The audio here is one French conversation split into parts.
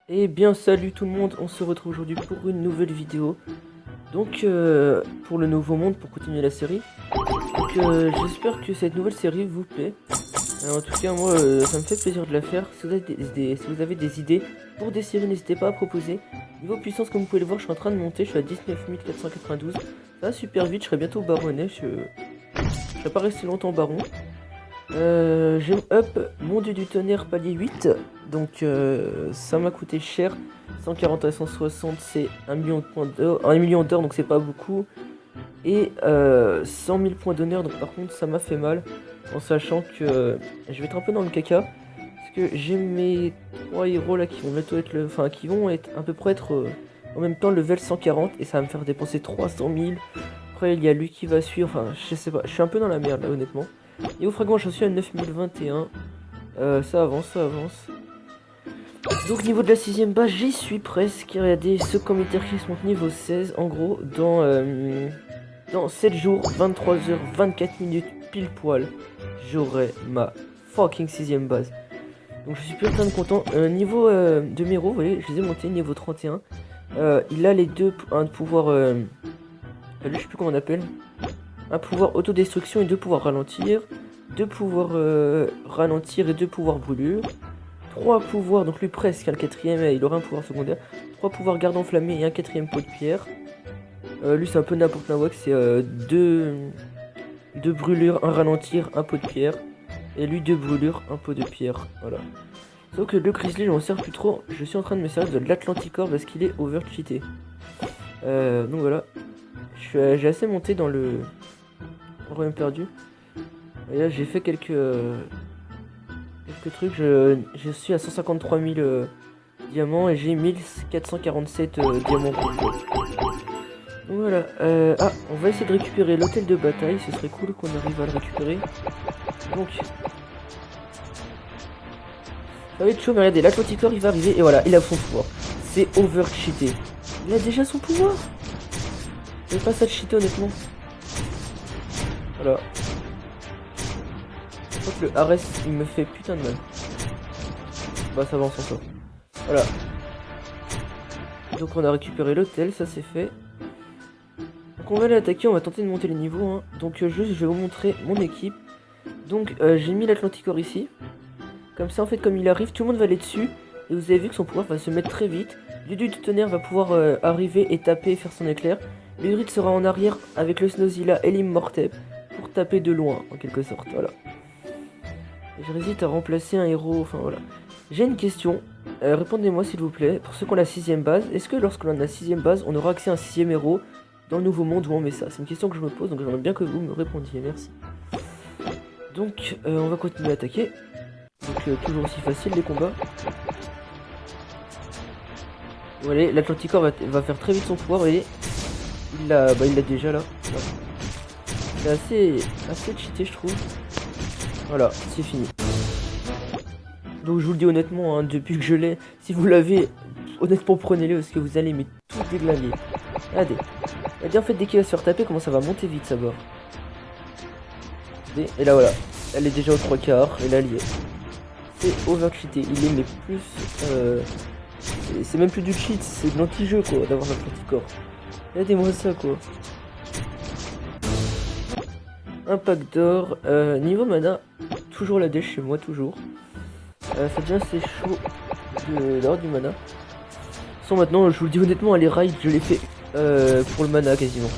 Eh bien salut tout le monde, on se retrouve aujourd'hui pour une nouvelle vidéo. Donc pour le nouveau monde, pour continuer la série. Donc j'espère que cette nouvelle série vous plaît. En tout cas moi ça me fait plaisir de la faire. Si vous avez des idées pour des séries, n'hésitez pas à proposer. Niveau puissance, comme vous pouvez le voir, je suis en train de monter, je suis à 19 492. Ça va super vite, je serai bientôt baronnet, je serai pas resté longtemps baron. J'aime up mon dieu du tonnerre palier 8. Donc ça m'a coûté cher. 140 à 160 c'est 1 million de points d'or. 1 million d'or donc c'est pas beaucoup. Et 100 000 points d'honneur, donc par contre ça m'a fait mal. En sachant que je vais être un peu dans le caca. Parce que j'ai mes 3 héros là qui vont bientôt être enfin qui vont être à peu près être en même temps level 140. Et ça va me faire dépenser 300 000. Après il y a lui qui va suivre. Enfin je sais pas, je suis un peu dans la merde là honnêtement. Et au fragment, je suis à 9021. Ça avance, ça avance. Donc niveau de la 6ème base, j'y suis presque. Regardez ce commentaire qui se monte niveau 16. En gros, dans 7 jours, 23h, 24 minutes, pile poil, j'aurai ma fucking 6ème base. Donc je suis putain de content. Niveau de mes héros, vous voyez, je les ai montés niveau 31. Il a les deux, un pouvoir... je sais plus comment on appelle. Un pouvoir autodestruction et deux pouvoirs ralentir. Deux pouvoirs ralentir et deux pouvoirs brûlure. Trois pouvoirs, donc lui presque, hein, le quatrième, il aura un pouvoir secondaire. Trois pouvoirs garde enflammé et un quatrième pot de pierre. Lui c'est un peu n'importe quoi, c'est deux brûlures, un ralentir, un pot de pierre. Et lui deux brûlures, un pot de pierre, voilà. Sauf que le Grizzly je m'en sers plus trop, je suis en train de me servir de l'Atlanticor parce qu'il est overcheaté. Donc voilà. J'ai assez monté dans le royaume perdu. Et là j'ai fait quelques trucs. Je suis à 153 000 diamants et j'ai 1447 diamants pour le jeu. Donc voilà. Ah, on va essayer de récupérer l'hôtel de bataille. Ce serait cool qu'on arrive à le récupérer. Donc ça va être chaud, mais regardez, l'Atlanticor il va arriver et voilà, il a son pouvoir. C'est overcheaté. Il a déjà son pouvoir. Je vais pas ça de cheater honnêtement. Voilà. Je crois que le Ares il me fait putain de mal. Bah ça va, on s'en sort. Voilà. Donc on a récupéré l'hôtel, ça c'est fait. Donc on va aller attaquer, on va tenter de monter les niveaux. Hein. Donc juste je vais vous montrer mon équipe. Donc j'ai mis l'Atlanticor ici. Comme ça en fait comme il arrive, tout le monde va aller dessus. Et vous avez vu que son pouvoir va se mettre très vite. Le dieu du tonnerre va pouvoir arriver et taper et faire son éclair. L'Udrite sera en arrière avec le Snowzilla et l'Immortep pour taper de loin en quelque sorte, voilà. Et je résiste à remplacer un héros, enfin voilà. J'ai une question, répondez-moi s'il vous plaît, pour ceux qui ont la 6ème base, est-ce que lorsqu'on a la 6ème base, on aura accès à un 6ème héros dans le nouveau monde où on met ça? C'est une question que je me pose, donc j'aimerais bien que vous me répondiez, merci. Donc on va continuer à attaquer. Donc toujours aussi facile les combats. Voilà, l'Atlanticor va faire très vite son pouvoir, vous voyez. Il l'a déjà là. C'est assez cheaté je trouve. Voilà, c'est fini. Donc je vous le dis honnêtement, hein, depuis que je l'ai, si vous l'avez, honnêtement prenez-le parce que vous allez mais tout déglinguer. Regardez. Regardez en fait dès qu'il va se faire taper comment ça va monter vite sa barre. Et là voilà. Elle est déjà aux 3 quarts et là elle y est. C'est overcheaté. Il est mais plus... c'est même plus du cheat, c'est de l'anti-jeu quoi d'avoir l'Atlanticor. Regardez-moi ça quoi. Un pack d'or. Niveau mana, toujours la dèche chez moi, toujours. Ça devient assez chaud d'avoir du mana. Sans maintenant, je vous le dis honnêtement, les raids, je l'ai fait pour le mana quasiment.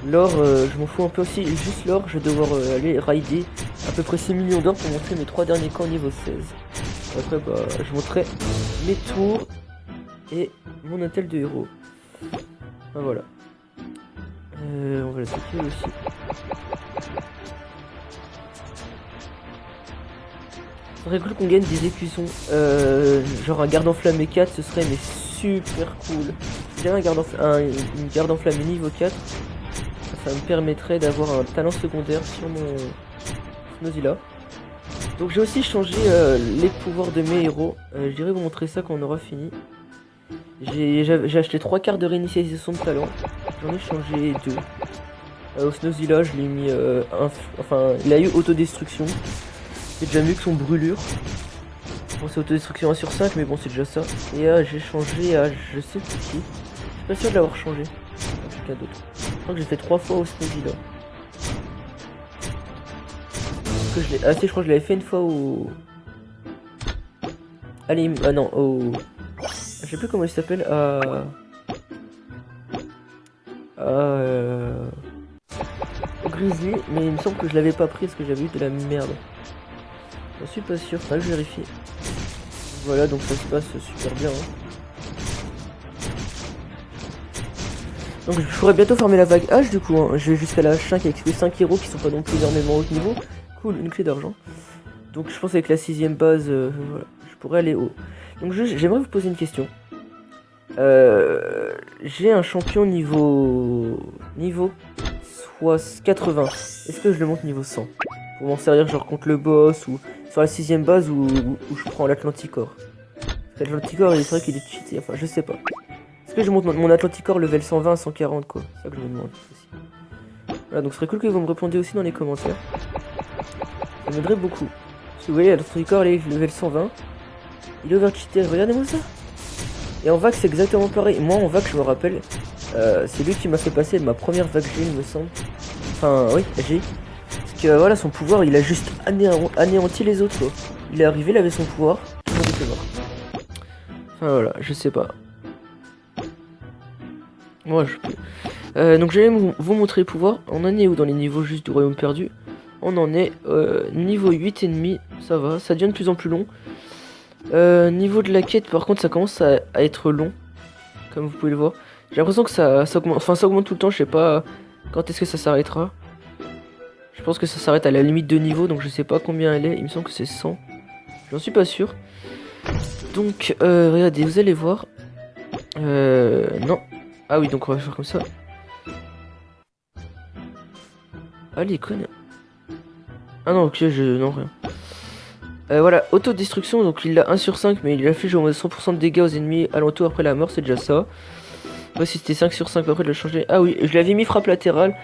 L'or, je m'en fous un peu aussi. Juste l'or, je vais devoir aller raider à peu près 6 millions d'or pour montrer mes 3 derniers camps niveau 16. Après, bah, je montrerai mes tours et mon hôtel de héros. Ah, voilà. On va l'attaquer aussi. Ce serait cool qu'on gagne des écussons. Genre un garde enflammé 4, ce serait mais super cool. Si j'avais une garde enflammée niveau 4, ça me permettrait d'avoir un talent secondaire sur mon Snowzilla. Donc j'ai aussi changé les pouvoirs de mes héros. Je dirais vous montrer ça quand on aura fini. J'ai acheté 3 cartes de réinitialisation de talent. J'en ai changé 2. Au Snowzilla, je l'ai mis enfin, il a eu autodestruction. C'est déjà mieux que son brûlure. Bon, c'est autodestruction 1 sur 5, mais bon, c'est déjà ça. Et j'ai changé à je sais plus qui. Je suis pas sûr de l'avoir changé. À quelqu'un d'autre. Je crois que j'ai fait 3 fois au Sneezy là. Ah si, je crois que je l'avais fait une fois au... Allez, ah non, au... Je sais plus comment il s'appelle, au Grizzly, mais il me semble que je l'avais pas pris parce que j'avais eu de la merde. J'en suis pas sûr, faudra que je vérifie. Voilà, donc ça se passe super bien. Donc je pourrais bientôt farmer la vague H du coup, hein. Je vais jusqu'à la H5 avec les 5 héros qui sont pas non plus énormément haut niveau. Cool, une clé d'argent. Donc je pense avec la 6ème base, voilà, je pourrais aller haut. Donc j'aimerais vous poser une question. J'ai un champion niveau 80. Est-ce que je le monte niveau 100 pour m'en servir genre contre le boss ou sur la 6ème base où je prends l'Atlanticor? Parce que l'Atlanticor, c'est vrai qu'il est cheaté, enfin je sais pas. Est-ce que je monte mon Atlanticor level 120 à 140 quoi? C'est ça que je me demande aussi. Voilà, donc ce serait cool que vous me répondiez aussi dans les commentaires. Ça m'aiderait beaucoup. Parce que vous voyez, l'Atlanticor il est level 120. Il est overcheaté, regardez-moi ça. Et en vague c'est exactement pareil. Moi en vague je me rappelle, c'est lui qui m'a fait passer ma première vague G il me semble. Enfin oui, G. Parce que voilà, son pouvoir il a juste anéanti les autres quoi. Il est arrivé, il avait son pouvoir, tout le monde était mort. Enfin voilà, je sais pas. Moi je peux. Donc j'allais vous montrer les pouvoirs. On en est où dans les niveaux juste du royaume perdu? On en est niveau 8,5, ça va, ça devient de plus en plus long. Niveau de la quête par contre ça commence à être long. Comme vous pouvez le voir. J'ai l'impression que ça augmente, enfin ça augmente tout le temps, je sais pas quand est-ce que ça s'arrêtera. Je pense que ça s'arrête à la limite de niveau, donc je sais pas combien elle est, il me semble que c'est 100. J'en suis pas sûr. Donc regardez, vous allez voir. Non. Ah oui, donc on va faire comme ça. Allez, conne. Ah non, ok, non, rien. Voilà, autodestruction, donc il a 1 sur 5, mais il affiche au moins 100% de dégâts aux ennemis alentours après la mort, c'est déjà ça. Après, si c'était 5 sur 5, après de le changer. Ah oui, je l'avais mis frappe latérale.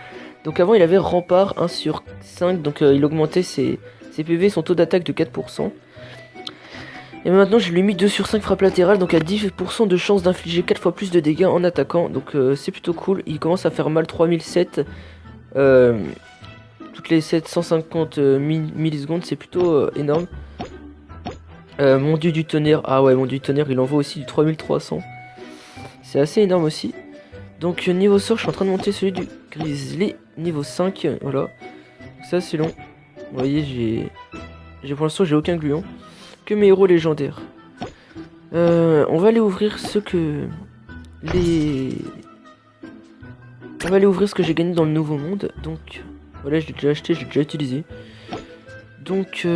Donc avant, il avait rempart 1 sur 5, donc il augmentait ses PV, son taux d'attaque de 4%. Et maintenant, je lui ai mis 2 sur 5 frappe latérale, donc à 10% de chance d'infliger 4 fois plus de dégâts en attaquant. Donc c'est plutôt cool. Il commence à faire mal 3007. Toutes les 750 millisecondes, c'est plutôt énorme. Mon dieu du tonnerre, ah ouais, mon dieu du tonnerre, il envoie aussi du 3300. C'est assez énorme aussi. Donc niveau sort, je suis en train de monter celui du Grizzly, niveau 5, voilà. Ça c'est long. Vous voyez, pour l'instant j'ai aucun gluon. Que mes héros légendaires. On va aller ouvrir ce que... On va aller ouvrir ce que j'ai gagné dans le nouveau monde. Donc voilà, je l'ai déjà acheté, je l'ai déjà utilisé. Donc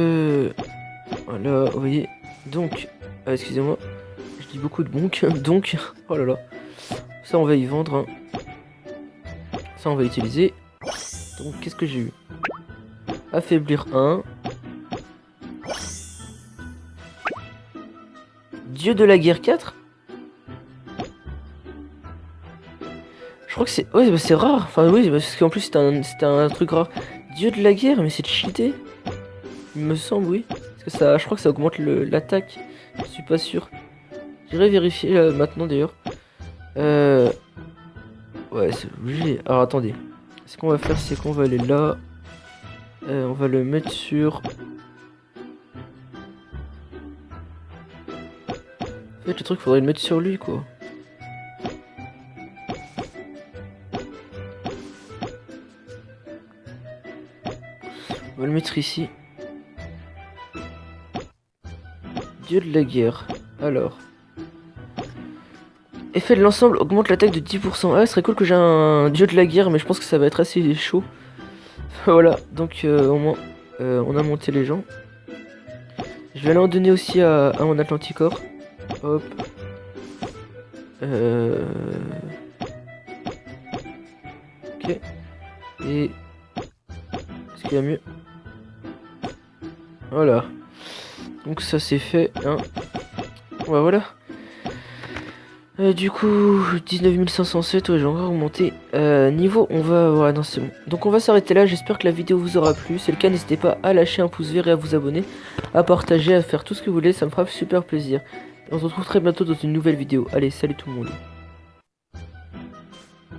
voilà, vous voyez. Donc, excusez-moi, je dis beaucoup de bonk. Donc, oh là là. Ça on va y vendre. Hein. Ça on va utiliser. Donc qu'est-ce que j'ai eu? Affaiblir 1. Dieu de la guerre 4. Je crois que c'est... Ouais, bah c'est rare. Enfin oui, parce qu'en plus c'était un truc rare. Dieu de la guerre, mais c'est cheaté. Il me semble, oui. Parce que ça, je crois que ça augmente l'attaque. Je suis pas sûr. J'irai vérifier maintenant d'ailleurs. Ouais, c'est obligé. Alors attendez. Ce qu'on va faire, c'est qu'on va aller là. On va le mettre sur... En fait, le truc, faudrait le mettre sur lui, quoi. On va le mettre ici. Dieu de la guerre. Alors. Effet de l'ensemble augmente l'attaque de 10%. Ah, ce serait cool que j'ai un dieu de la guerre, mais je pense que ça va être assez chaud. Voilà, donc au moins on a monté les gens. Je vais aller en donner aussi à mon Atlanticor. Hop. Ok. Et... Est-ce qu'il y a mieux? Voilà. Donc ça c'est fait. Hein. Ouais, voilà. Du coup, 19 507, ouais, j'ai encore augmenté. Niveau, on va... Ouais, non, c'est bon. Donc on va s'arrêter là, j'espère que la vidéo vous aura plu. Si c'est le cas, n'hésitez pas à lâcher un pouce vert et à vous abonner, à partager, à faire tout ce que vous voulez, ça me fera super plaisir. Et on se retrouve très bientôt dans une nouvelle vidéo. Allez, salut tout le monde.